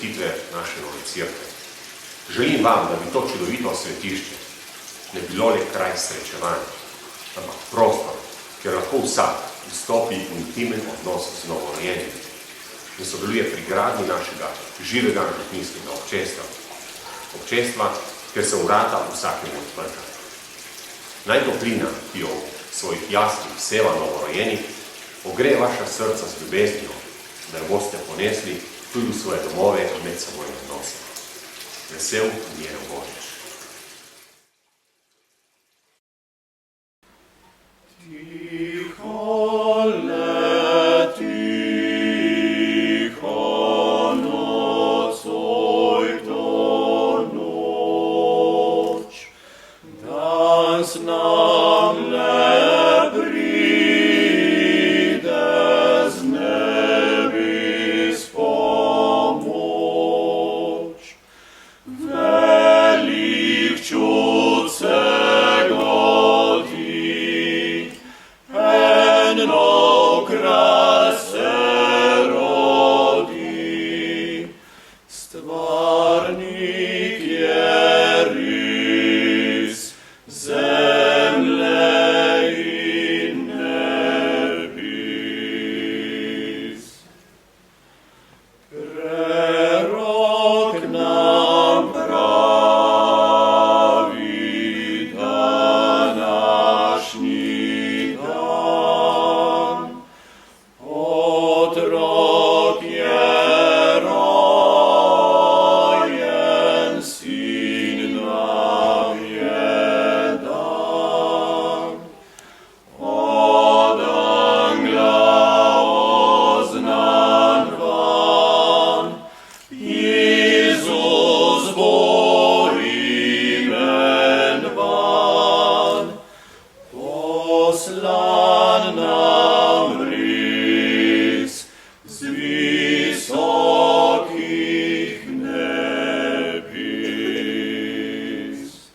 posvetitve naše nove cerkve. Želim vam, da bi to čudovito svetišče ne bilo le kraj srečevanja, ampak prostor, kjer lahko vsak vstopi v intimen odnos z novorojenim in sodeluje pri gradnji našega živega župnijskega občestva. Občestva, kjer se vrata vsakemu odprta. Naj toplina, ki jo v svojih jaslih seva novorojenih, ogreje vaša srca z ljubeznijo, da jo boste ponesli tudi v svoje domove in medsebojne odnose. Vesel in miren Božič. Poslan